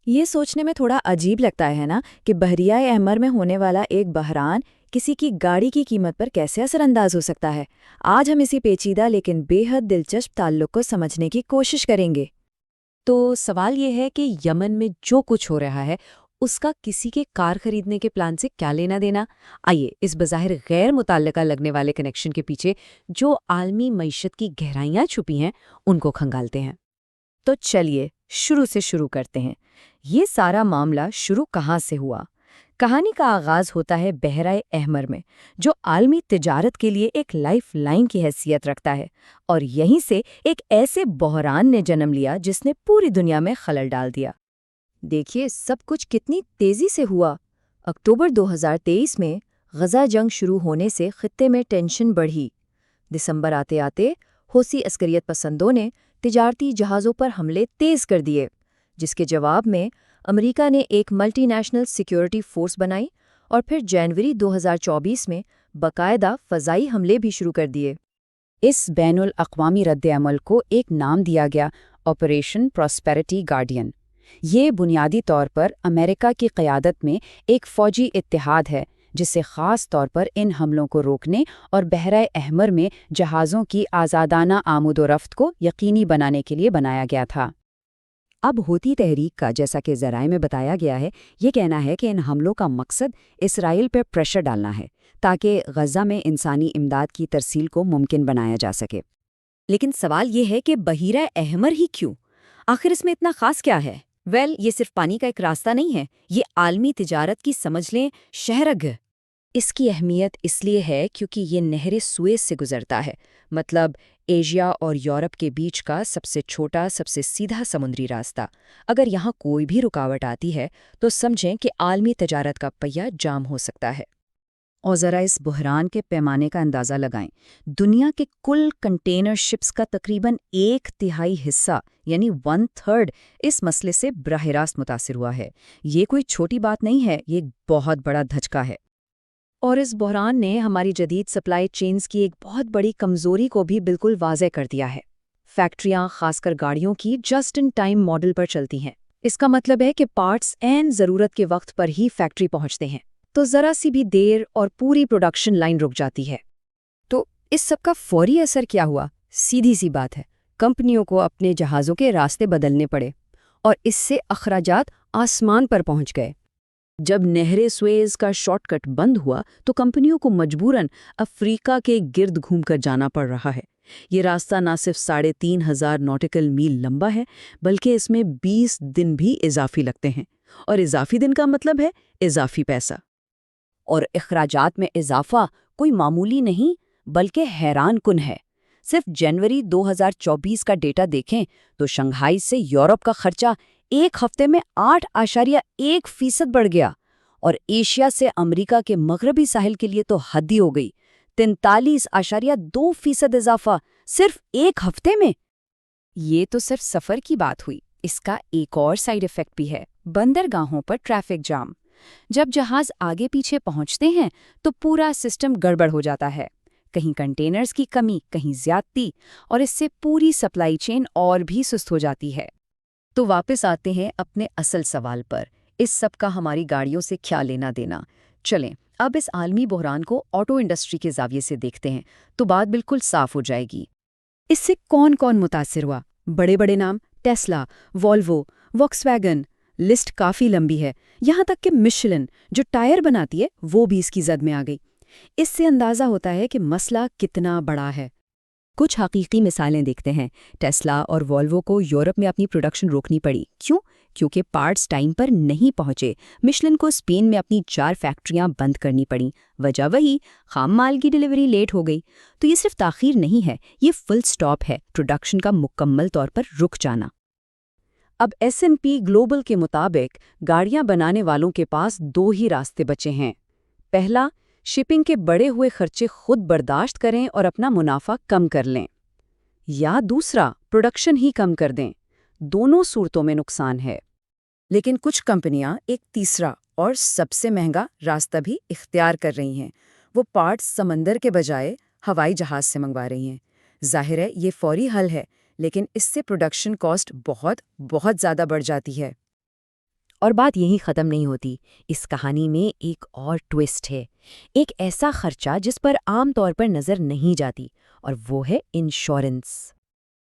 یہ سوچنے میں تھوڑا عجیب لگتا ہے نا کہ بحریہ احمر میں ہونے والا ایک بحران کسی کی گاڑی کی قیمت پر کیسے اثر انداز ہو سکتا ہے۔ آج ہم اسی پیچیدہ لیکن بے حد دلچسپ تعلق کو سمجھنے کی کوشش کریں گے۔ تو سوال یہ ہے کہ یمن میں جو کچھ ہو رہا ہے اس کا کسی کے کار خریدنے کے پلان سے کیا لینا دینا؟ آئیے اس بظاہر غیر متعلقہ لگنے والے کنیکشن کے پیچھے جو عالمی معیشت کی گہرائیاں چھپی ہیں ان کو کھنگالتے ہیں۔ تو چلیے شروع سے شروع کرتے ہیں۔ یہ سارا معاملہ شروع کہاں سے ہوا؟ کہانی کا آغاز ہوتا ہے بحیرہ احمر میں، جو عالمی تجارت کے لیے ایک لائف لائن کی حیثیت رکھتا ہے، اور یہیں سے ایک ایسے بحران نے جنم لیا جس نے پوری دنیا میں خلل ڈال دیا۔ دیکھیے سب کچھ کتنی تیزی سے ہوا۔ اکتوبر 2023 میں غزہ جنگ شروع ہونے سے خطے میں ٹینشن بڑھی۔ دسمبر آتے آتے حوثی عسکریت پسندوں نے تجارتی جہازوں پر حملے تیز کر دیے، جس کے جواب میں امریکہ نے ایک ملٹی نیشنل سیکیورٹی فورس بنائی اور پھر جنوری 2024 میں باقاعدہ فضائی حملے بھی شروع کر دیے۔ اس بین الاقوامی رد عمل کو ایک نام دیا گیا، آپریشن پراسپیرٹی گارڈین۔ یہ بنیادی طور پر امریکہ کی قیادت میں ایک فوجی اتحاد ہے جس سے خاص طور پر ان حملوں کو روکنے اور بحیرہ احمر میں جہازوں کی آزادانہ آمد و رفت کو یقینی بنانے کے لیے بنایا گیا تھا۔ اب ہوتی تحریک کا، جیسا کہ ذرائع میں بتایا گیا ہے، یہ کہنا ہے کہ ان حملوں کا مقصد اسرائیل پر پریشر ڈالنا ہے تاکہ غزہ میں انسانی امداد کی ترسیل کو ممکن بنایا جا سکے۔ لیکن سوال یہ ہے کہ بحیرہ احمر ہی کیوں؟ آخر اس میں اتنا خاص کیا ہے؟ یہ صرف پانی کا ایک راستہ نہیں ہے، یہ عالمی تجارت کی سمجھ لیں شہرگ ہے۔ اس کی اہمیت اس لیے ہے کیونکہ یہ نہر سوئز سے گزرتا ہے، مطلب ایشیا اور یورپ کے بیچ کا سب سے چھوٹا، سب سے سیدھا سمندری راستہ۔ اگر یہاں کوئی بھی رکاوٹ آتی ہے تو سمجھیں کہ عالمی تجارت کا پہیہ جام ہو سکتا ہے۔ اور ذرا اس بحران کے پیمانے کا اندازہ لگائیں۔ دنیا کے کل کنٹینر شپس کا تقریباً 1/3 حصہ یعنی 1/3 اس مسئلے سے براہ راست متاثر ہوا ہے۔ یہ کوئی چھوٹی بات نہیں ہے، یہ ایک بہت بڑا دھچکا ہے۔ اور اس بحران نے ہماری جدید سپلائی چینز کی ایک بہت بڑی کمزوری کو بھی بالکل واضح کر دیا ہے۔ فیکٹریاں خاص کر گاڑیوں کی جسٹ ان ٹائم ماڈل پر چلتی ہیں۔ اس کا مطلب ہے کہ پارٹس عین ضرورت کے وقت پر ہی فیکٹری پہنچتے ہیں، تو ذرا سی بھی دیر اور پوری پروڈکشن لائن رک جاتی ہے۔ تو اس سب کا فوری اثر کیا ہوا؟ سیدھی سی بات ہے، کمپنیوں کو اپنے جہازوں کے راستے بدلنے پڑے، اور اس سے اخراجات آسمان پر پہنچ گئے۔ جب نہر سوئز کا شارٹ کٹ بند ہوا تو کمپنیوں کو مجبوراً افریقہ کے گرد گھوم کر جانا پڑ رہا ہے۔ یہ راستہ نہ صرف 3,500 ناٹیکل میل لمبا ہے، بلکہ اس میں 20 دن بھی اضافی لگتے ہیں، اور اضافی دن کا مطلب ہے اضافی پیسہ۔ اور اخراجات میں اضافہ کوئی معمولی نہیں بلکہ حیران کن ہے۔ صرف جنوری 2024 کا ڈیٹا دیکھیں تو شنگھائی سے یورپ کا خرچہ ایک ہفتے میں 8.1% بڑھ گیا، اور ایشیا سے امریکہ کے مغربی ساحل کے لیے تو حد ہی ہو گئی، 43.2% اضافہ صرف ایک ہفتے میں۔ یہ تو صرف سفر کی بات ہوئی، اس کا ایک اور سائیڈ ایفیکٹ بھی ہے، بندرگاہوں پر ٹریفک جام۔ جب جہاز آگے پیچھے پہنچتے ہیں تو پورا سسٹم گڑبڑ ہو جاتا ہے، کہیں کنٹینرز کی کمی، کہیں زیادتی، اور اس سے پوری سپلائی چین اور بھی سست ہو جاتی ہے۔ تو واپس آتے ہیں اپنے اصل سوال پر، اس سب کا ہماری گاڑیوں سے کیا لینا دینا؟ چلیں اب اس عالمی بحران کو آٹو انڈسٹری کے زاویے سے دیکھتے ہیں تو بات بالکل صاف ہو جائے گی۔ اس سے کون کون متاثر ہوا؟ بڑے بڑے نام، Tesla, Volvo, walks vegan, list کافی لمبی ہے، یہاں تک کہ مشلن جو ٹائر بناتی ہے وہ بھی اس کی زد میں آ گئی۔ اس سے اندازہ ہوتا ہے کہ مسئلہ کتنا بڑا ہے۔ کچھ حقیقی مثالیں دیکھتے ہیں۔ ٹیسلا اور والوو کو یورپ میں اپنی پروڈکشن روکنی پڑی۔ کیوں؟ کیونکہ پارٹس ٹائم پر نہیں پہنچے۔ مشلن کو اسپین میں اپنی 4 فیکٹریاں بند کرنی پڑیں، وجہ وہی، خام مال کی ڈیلیوری لیٹ ہو گئی۔ تو یہ صرف تاخیر نہیں ہے، یہ فل سٹاپ ہے، پروڈکشن کا مکمل طور پر رک جانا۔ اب S&P گلوبل کے مطابق گاڑیاں بنانے والوں کے پاس 2 ہی راستے بچے ہیں۔ پہلا، شپنگ کے بڑے ہوئے خرچے خود برداشت کریں اور اپنا منافع کم کر لیں، یا دوسرا، پروڈکشن ہی کم کر دیں۔ دونوں صورتوں میں نقصان ہے۔ لیکن کچھ کمپنیاں ایک تیسرا اور سب سے مہنگا راستہ بھی اختیار کر رہی ہیں۔ وہ پارٹس سمندر کے بجائے ہوائی جہاز سے منگوا رہی ہیں۔ ظاہر ہے یہ فوری حل ہے، لیکن اس سے پروڈکشن کاسٹ بہت زیادہ بڑھ جاتی ہے۔ اور بات یہیں ختم نہیں ہوتی، اس کہانی میں ایک اور ٹویسٹ ہے، ایک ایسا خرچہ جس پر عام طور پر نظر نہیں جاتی، اور وہ ہے انشورنس۔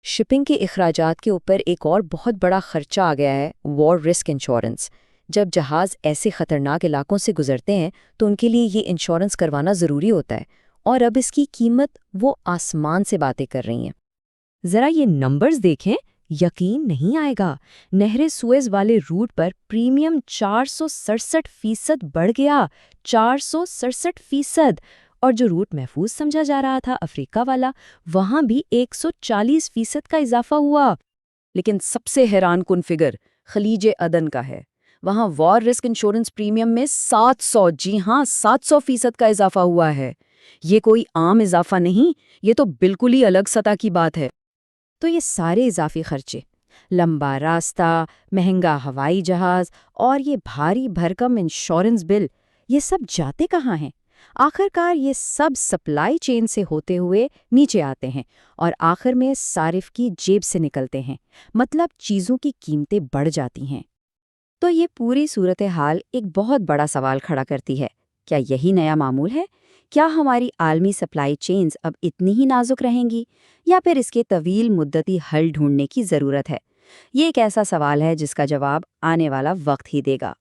شپنگ کے اخراجات کے اوپر ایک اور بہت بڑا خرچہ آ گیا ہے، وار رسک انشورنس۔ جب جہاز ایسے خطرناک علاقوں سے گزرتے ہیں تو ان کے لیے یہ انشورنس کروانا ضروری ہوتا ہے، اور اب اس کی قیمت وہ آسمان سے باتیں کر رہی ہیں۔ ذرا یہ نمبرز دیکھیں، یقین نہیں آئے گا، نہر سوئز والے روٹ پر پریمیم 467% بڑھ گیا، 467%! اور جو روٹ محفوظ سمجھا جا رہا تھا، افریقہ والا، وہاں بھی 140% کا اضافہ ہوا۔ لیکن سب سے حیران کن فگر خلیج عدن کا ہے۔ وہاں وار رسک انشورنس پریمیم میں 700% کا اضافہ ہوا ہے۔ یہ کوئی عام اضافہ نہیں، یہ تو بالکل ہی الگ سطح کی بات ہے۔ تو یہ سارے اضافی خرچے، لمبا راستہ، مہنگا ہوائی جہاز اور یہ بھاری بھرکم انشورنس بل، یہ سب جاتے کہاں ہیں؟ آخر کار یہ سب سپلائی چین سے ہوتے ہوئے نیچے آتے ہیں اور آخر میں صارف کی جیب سے نکلتے ہیں، مطلب چیزوں کی قیمتیں بڑھ جاتی ہیں۔ تو یہ پوری صورتحال ایک بہت بڑا سوال کھڑا کرتی ہے، کیا یہی نیا معمول ہے؟ کیا ہماری عالمی سپلائی چینز اب اتنی ہی نازک رہیں گی، یا پھر اس کے طویل مدتی حل ڈھونڈنے کی ضرورت ہے؟ یہ ایک ایسا سوال ہے جس کا جواب آنے والا وقت ہی دے گا۔